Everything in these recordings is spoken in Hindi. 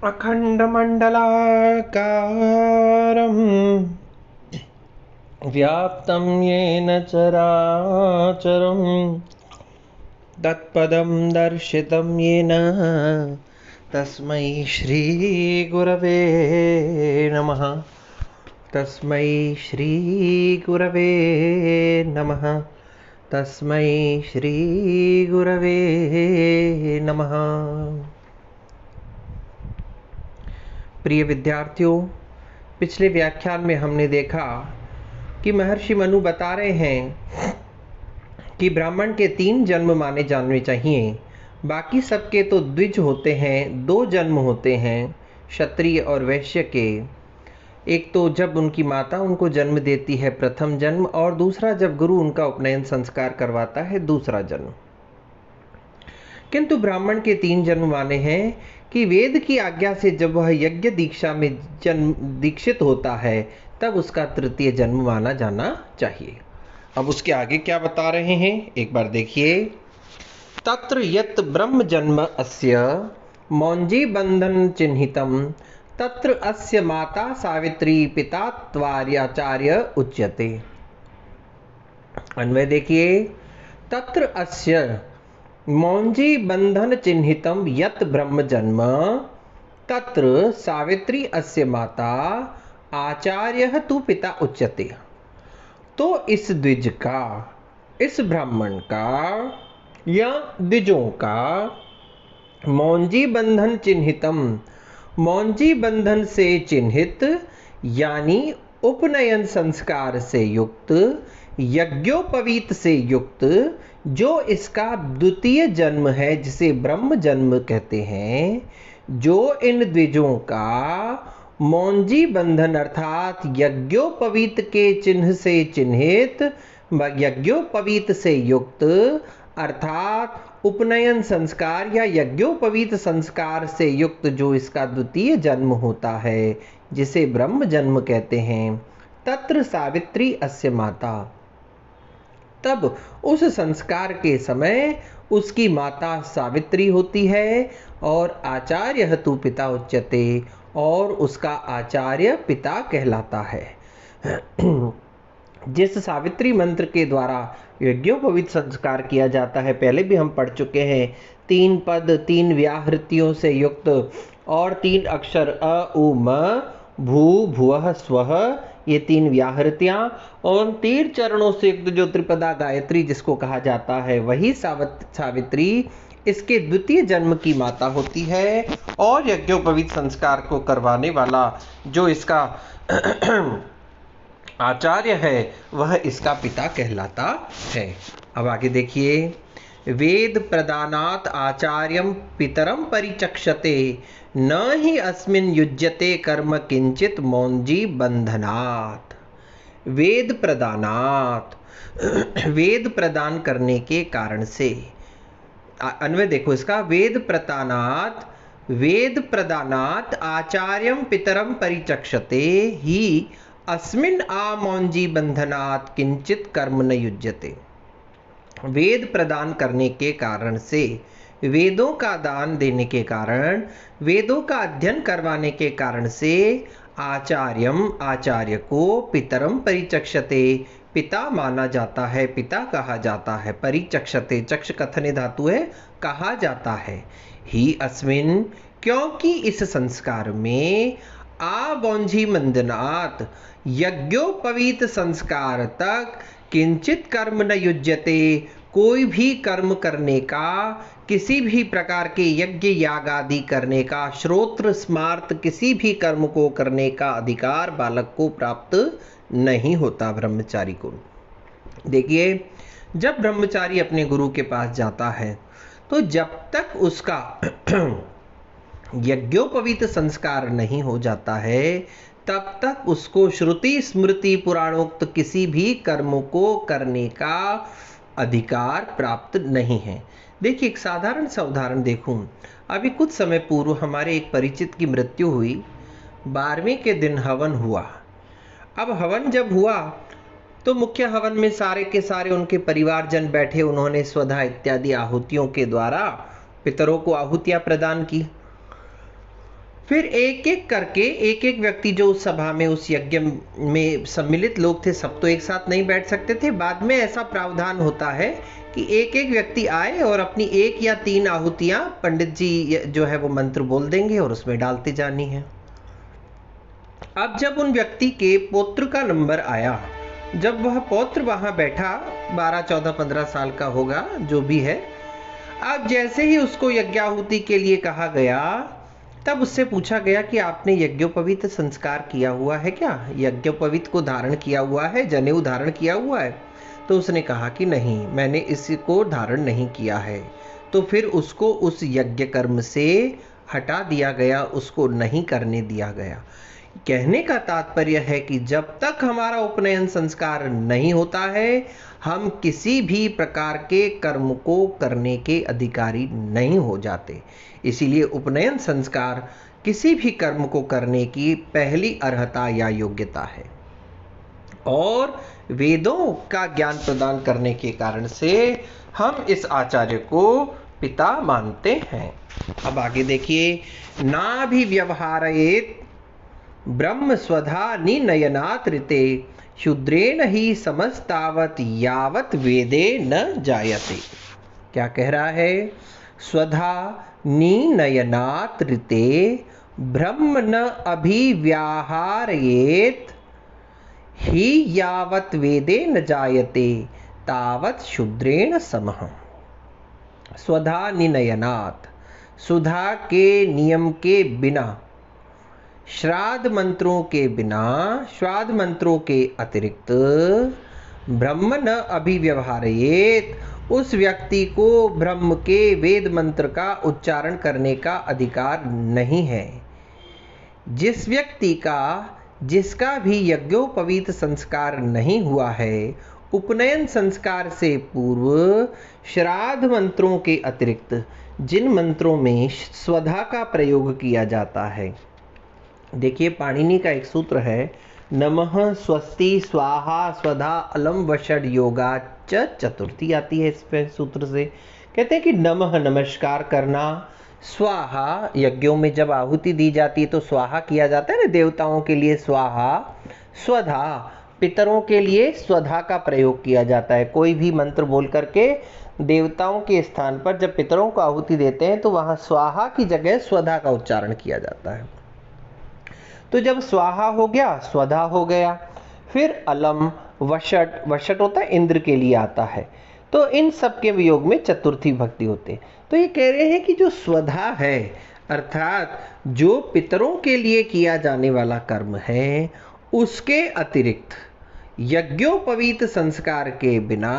अखण्डमण्डलाकारं व्याप्तं येन चराचरं तत्पदं दर्शितं येन तस्मै श्रीगुरवे नमः। तस्मै श्रीगुरवे नमः। तस्मै श्रीगुरवे नमः। प्रिय विद्यार्थियों, पिछले व्याख्यान में हमने देखा कि महर्षि मनु बता रहे हैं कि ब्राह्मण के 3 जन्म माने जाने चाहिए। बाकी सबके तो द्विज होते हैं, 2 जन्म होते हैं क्षत्रिय और वैश्य के। एक तो जब उनकी माता उनको जन्म देती है, प्रथम जन्म, और दूसरा जब गुरु उनका उपनयन संस्कार करवाता है, दूसरा जन्म। किंतु ब्राह्मण के 3 जन्म माने हैं कि वेद की आज्ञा से जब वह यज्ञ दीक्षा में दीक्षित होता है तब उसका तृतीय जन्म माना जाना चाहिए। अब उसके आगे क्या बता रहे हैं एक बार देखिए। तत्र यत् ब्रह्म जन्म अस्य मौंजी बंधन चिन्हितम तत्र अस्य माता सावित्री पिता त्वार्याचार्य उच्यते। अन्वय देखिए। तत्र अस्य मौंजी बंधन चिन्हितम यत् ब्रह्म जन्म तत्र सावित्री अस्य माता आचार्य तु पिता उच्यते। तो इस द्विज का, इस ब्राह्मण का या द्विजों का मौंजी बंधन चिन्हितम, मौंजी बंधन से चिन्हित यानी उपनयन संस्कार से युक्त, यज्ञोपवीत से युक्त जो इसका द्वितीय जन्म है, जिसे ब्रह्म जन्म कहते हैं, जो इन द्विजों का मौंजी बंधन अर्थात यज्ञोपवीत के चिन्ह से चिन्हित, यज्ञोपवीत से युक्त अर्थात उपनयन संस्कार या यज्ञोपवीत संस्कार से युक्त जो इसका द्वितीय जन्म होता है, जिसे ब्रह्म जन्म कहते हैं, तत्र सावित्री अस्य माता, तब उस संस्कार के समय उसकी माता सावित्री होती है और आचार्य हेतु पिता उच्यते, और उसका आचार्य पिता कहलाता है। जिस सावित्री मंत्र के द्वारा यज्ञोपवीत संस्कार किया जाता है, पहले भी हम पढ़ चुके हैं, 3 पद 3 व्याहृतियों से युक्त और 3 अक्षर अ उ म भू भुवः स्वः, ये 3 व्याहृतियां और 3 चरणों से युक्त जो त्रिपदा गायत्री जिसको कहा जाता है, वही सावित्री इसके द्वितीय जन्म की माता होती है, और यज्ञोपवीत संस्कार को करवाने वाला जो इसका आचार्य है वह इसका पिता कहलाता है। अब आगे देखिए। वेद प्रदानात् आचार्यं पितरं परिचक्षते न ही अस्मिन् युज्यते कर्म किंचित मौंजी बंधनात्। वेद प्रदानात्, वेद प्रदान करने के कारण से, अन्वय देखो इसका। वेद प्रदानात् आचार्यं पितरं परिचक्षते ही अस्मिन् आमौंजी बंधनात् किंचित कर्म न युज्यते। वेद प्रदान करने के कारण से, वेदों का दान देने के कारण, वेदों का अध्ययन करवाने के कारण से आचार्यम, आचार्य को, पितरम परिचक्षते, पिता माना जाता है, पिता कहा जाता है, परिचक्षते, चक्ष कथने धातु है, कहा जाता है। ही अस्मिन, क्योंकि इस संस्कार में, आबौंझी मंदनात्, यज्ञोपवीत संस्कार तक, किंचित कर्म न युज्यते, कोई भी कर्म करने का, किसी भी प्रकार के यज्ञ याग आदि करने का, श्रोत्र स्मार्त किसी भी कर्म को करने का अधिकार बालक को प्राप्त नहीं होता, ब्रह्मचारी को। देखिए, जब ब्रह्मचारी अपने गुरु के पास जाता है तो जब तक उसका यज्ञोपवीत संस्कार नहीं हो जाता है तब तक उसको श्रुति स्मृति पुराणोक्त किसी भी कर्म को करने का अधिकार प्राप्त नहीं है। देखिए, एक साधारण सा उदाहरण देखूं। अभी कुछ समय पूर्व हमारे एक परिचित की मृत्यु हुई। 12वें के दिन हवन हुआ। अब हवन जब हुआ तो मुख्य हवन में सारे के सारे उनके परिवारजन बैठे, उन्होंने स्वधा इत्यादि आहुतियों के द्वारा पितरों को आहुतियां प्रदान की। फिर एक एक करके एक एक व्यक्ति जो उस सभा में उस यज्ञ में सम्मिलित लोग थे, सब तो एक साथ नहीं बैठ सकते थे। बाद में ऐसा प्रावधान होता है कि एक एक व्यक्ति आए और अपनी 1 या 3 आहुतियां पंडित जी जो है वो मंत्र बोल देंगे और उसमें डालते जानी है। अब जब उन व्यक्ति के पौत्र का नंबर आया, जब वह पौत्र वहां बैठा, 12, 14, 15 साल का होगा जो भी है, अब जैसे ही उसको यज्ञाहुति के लिए कहा गया, तब उससे पूछा गया कि आपने यज्ञोपवीत संस्कार किया हुआ है क्या? यज्ञोपवीत को धारण किया हुआ है, जनेऊ धारण किया हुआ है? तो उसने कहा कि नहीं, मैंने इसको धारण नहीं किया है। तो फिर उसको उस यज्ञ कर्म से हटा दिया गया, उसको नहीं करने दिया गया। कहने का तात्पर्य है कि जब तक हमारा उपनयन संस्कार नहीं होता है, हम किसी भी प्रकार के कर्म को करने के अधिकारी नहीं हो जाते। इसीलिए उपनयन संस्कार किसी भी कर्म को करने की पहली अर्हता या योग्यता है, और वेदों का ज्ञान प्रदान करने के कारण से हम इस आचार्य को पिता मानते हैं। अब आगे देखिए, नाभिव्यवहारेत ब्रह्म स्वधा निनयनात् ऋते शूद्रेण ही समस्तावत यावत वेदे न जायते। क्या कह रहा है? स्वधा निनयनात् ऋते ब्रह्म न अभिव्याहारेत ही यावत वेदे न जायते तावत शूद्रेण समः। स्वधा निनयनात्, सुधा के नियम के बिना, श्राद्ध मंत्रों के बिना, श्राद्ध मंत्रों के अतिरिक्त ब्रह्म न अभिव्यवहारेत, उस व्यक्ति को ब्रह्म के वेद मंत्र का उच्चारण करने का अधिकार नहीं है। जिस व्यक्ति का, जिसका भी यज्ञोपवीत संस्कार नहीं हुआ है, उपनयन संस्कार से पूर्व श्राद्ध मंत्रों के अतिरिक्त जिन मंत्रों में स्वधा का प्रयोग किया जाता है, देखिए पाणिनि का एक सूत्र है, नमः स्वस्ति स्वाहा स्वधा अलम वषड योगा च चतुर्थी आती है इस पे सूत्र से। कहते हैं कि नमः नमस्कार करना, स्वाहा यज्ञों में जब आहुति दी जाती है तो स्वाहा किया जाता है ना, देवताओं के लिए स्वाहा, स्वधा पितरों के लिए स्वधा का प्रयोग किया जाता है। कोई भी मंत्र बोल करके देवताओं के स्थान पर जब पितरों को आहुति देते हैं तो वहां स्वाहा की जगह स्वधा का उच्चारण किया जाता है। तो जब स्वाहा हो गया, स्वधा हो गया, फिर अलम, वषट, वषट होता है इंद्र के लिए आता है, तो इन सब के वियोग में चतुर्थी भक्ति होते हैं। तो ये कह रहे हैं कि जो स्वधा है, अर्थात जो पितरों के लिए किया जाने वाला कर्म है, उसके अतिरिक्त यज्ञोपवीत संस्कार के बिना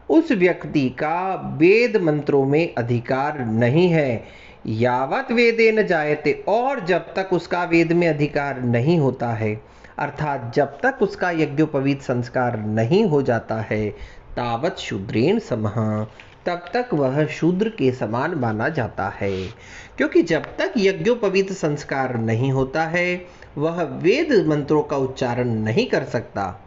उस व्यक्ति का वेद मंत्रों में अधिकार नहीं है। यावत वेदे न जायते, और जब तक उसका वेद में अधिकार नहीं होता है, अर्थात जब तक उसका यज्ञोपवीत संस्कार नहीं हो जाता है, तावत शूद्रेण समः, तब तक वह शूद्र के समान माना जाता है। क्योंकि जब तक यज्ञोपवीत संस्कार नहीं होता है, वह वेद मंत्रों का उच्चारण नहीं कर सकता,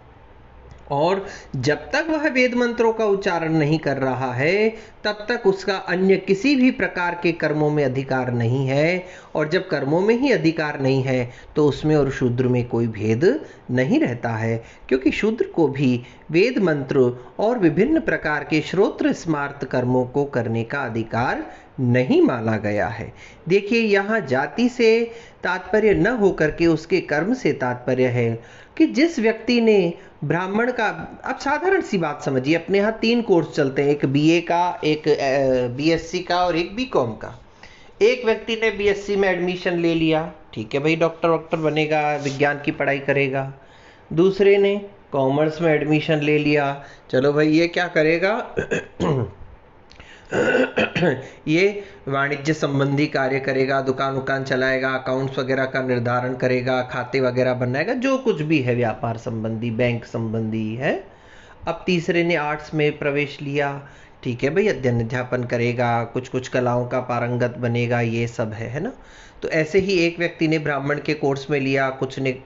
और जब तक वह वेद मंत्रों का उच्चारण नहीं कर रहा है, तब तक उसका अन्य किसी भी प्रकार के कर्मों में अधिकार नहीं है। और जब कर्मों में ही अधिकार नहीं है तो उसमें और शूद्र में कोई भेद नहीं रहता है, क्योंकि शूद्र को भी वेद मंत्र और विभिन्न प्रकार के श्रोत्र स्मार्त कर्मों को करने का अधिकार नहीं माना गया है। देखिए, यहाँ जाति से तात्पर्य न होकर के उसके कर्म से तात्पर्य है कि जिस व्यक्ति ने ब्राह्मण का, अब साधारण सी बात समझिए, अपने यहाँ 3 कोर्स चलते हैं, एक बीए का, एक बीएससी का और एक बीकॉम का। एक व्यक्ति ने बीएससी में एडमिशन ले लिया, ठीक है भाई, डॉक्टर बनेगा, विज्ञान की पढ़ाई करेगा। दूसरे ने कॉमर्स में एडमिशन ले लिया, चलो भाई ये क्या करेगा ये वाणिज्य संबंधी कार्य करेगा, दुकान उकान चलाएगा, अकाउंट्स वगैरह का निर्धारण करेगा, खाते वगैरह बनाएगा, जो कुछ भी है व्यापार संबंधी, बैंक संबंधी है। अब तीसरे ने आर्ट्स में प्रवेश लिया, ठीक है भाई, अध्ययन अध्यापन करेगा, कुछ कुछ कलाओं का पारंगत बनेगा, ये सब है ना। तो ऐसे ही एक व्यक्ति ने ब्राह्मण के कोर्स में लिया, कुछ ने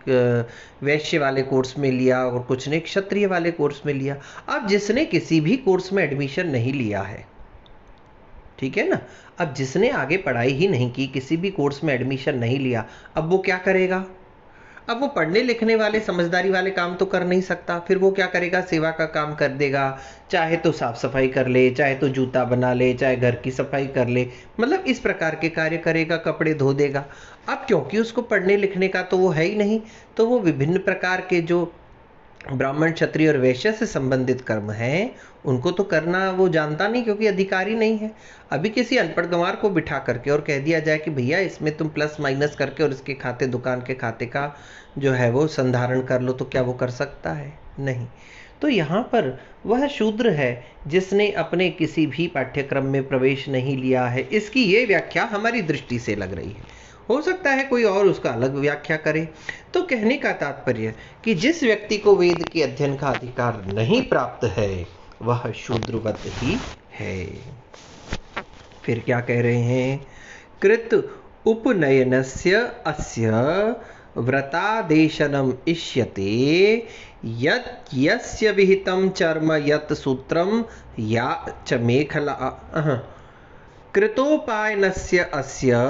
वैश्य वाले कोर्स में लिया और कुछ ने क्षत्रिय वाले कोर्स में लिया। अब जिसने किसी भी कोर्स में एडमिशन नहीं लिया है, ठीक है ना। अब जिसने आगे पढ़ाई ही नहीं की, किसी भी कोर्स में एडमिशन नहीं लिया, अब वो क्या करेगा? अब वो पढ़ने लिखने वाले समझदारी वाले काम तो कर नहीं सकता, फिर वो क्या करेगा? सेवा का काम कर देगा, चाहे तो साफ सफाई कर ले, चाहे तो जूता बना ले, चाहे घर की सफाई कर ले, मतलब इस प्रकार के कार्य करेगा, कपड़े धो देगा। अब क्योंकि उसको पढ़ने लिखने का तो वो है ही नहीं, तो वो विभिन्न प्रकार के जो ब्राह्मण क्षत्रिय और वैश्य से संबंधित कर्म हैं उनको तो करना वो जानता नहीं, क्योंकि अधिकारी नहीं है। अभी किसी अनपढ़ गंवार को बिठा करके और कह दिया जाए कि भैया इसमें तुम प्लस माइनस करके और इसके खाते, दुकान के खाते का जो है वो संधारण कर लो, तो क्या वो कर सकता है? नहीं। तो यहाँ पर वह शूद्र है जिसने अपने किसी भी पाठ्यक्रम में प्रवेश नहीं लिया है, इसकी ये व्याख्या हमारी दृष्टि से लग रही है। हो सकता है कोई और उसका अलग व्याख्या करे। तो कहने का तात्पर्य कि जिस व्यक्ति को वेद के अध्ययन का अधिकार नहीं प्राप्त है वह शूद्रवत ही है। फिर क्या कह रहे हैं? कृत उपनयनस्य अस्य व्रतादेशनम इष्यते यत् यस्य विहितं चर्म यत् सूत्रम या च मेखला कृतोपायनस्य अस्य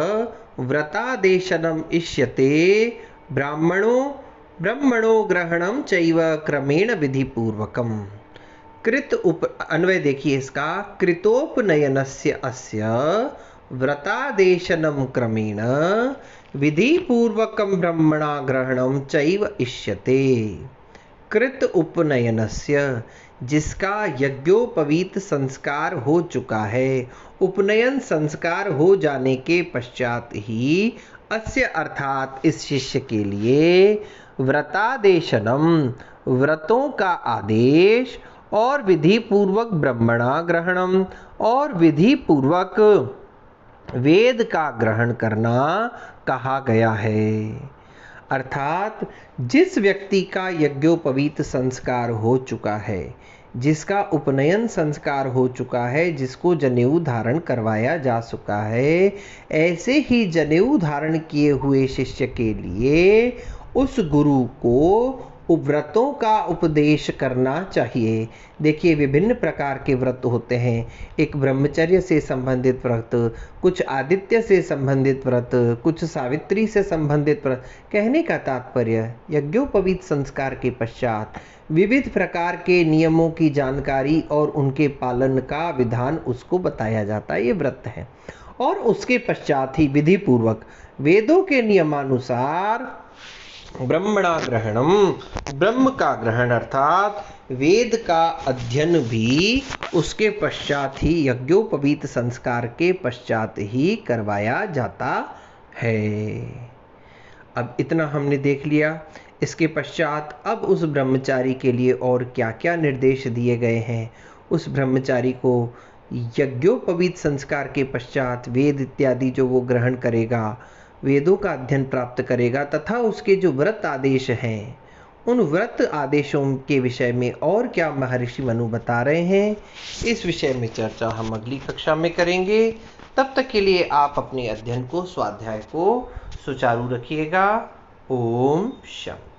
व्रतादेशनम इष्यते ब्रह्मणो ग्रहणम चैव क्रमेण विधिपूर्वकम। अन्वय देखिए इसका। कृतोपनयनस्य अस्य व्रतादेशनम क्रमेण विधिपूर्वकम ब्रह्मणा ग्रहणम चैव इष्यते। कृत उपनयनस्य, जिसका यज्ञोपवीत संस्कार हो चुका है, उपनयन संस्कार हो जाने के पश्चात ही अस्य अर्थात इस शिष्य के लिए व्रतादेशनम, व्रतों का आदेश, और विधि पूर्वक ब्रह्मणा ग्रहणम, और विधि पूर्वक वेद का ग्रहण करना कहा गया है। अर्थात जिस व्यक्ति का यज्ञोपवीत संस्कार हो चुका है, जिसका उपनयन संस्कार हो चुका है, जिसको जनेऊ धारण करवाया जा चुका है, ऐसे ही जनेऊ धारण किए हुए शिष्य के लिए उस गुरु को व्रतों का उपदेश करना चाहिए। देखिए विभिन्न प्रकार के व्रत होते हैं, एक ब्रह्मचर्य से संबंधित व्रत, कुछ आदित्य से संबंधित व्रत, कुछ सावित्री से संबंधित व्रत। कहने का तात्पर्य यज्ञोपवीत संस्कार के पश्चात विविध प्रकार के नियमों की जानकारी और उनके पालन का विधान उसको बताया जाता है, ये व्रत है। और उसके पश्चात ही विधि पूर्वक वेदों के नियमानुसार ब्रह्मणा ग्रहणम, ब्रह्म का ग्रहण अर्थात वेद का अध्ययन भी उसके पश्चात ही, यज्ञोपवीत संस्कार के पश्चात ही करवाया जाता है। अब इतना हमने देख लिया। इसके पश्चात अब उस ब्रह्मचारी के लिए और क्या क्या निर्देश दिए गए हैं। उस ब्रह्मचारी को यज्ञोपवीत संस्कार के पश्चात वेद इत्यादि जो वो ग्रहण करेगा, वेदों का अध्ययन प्राप्त करेगा, तथा उसके जो व्रत आदेश हैं उन व्रत आदेशों के विषय में और क्या महर्षि मनु बता रहे हैं, इस विषय में चर्चा हम अगली कक्षा में करेंगे। तब तक के लिए आप अपने अध्ययन को, स्वाध्याय को सुचारू रखिएगा। ओम शांति।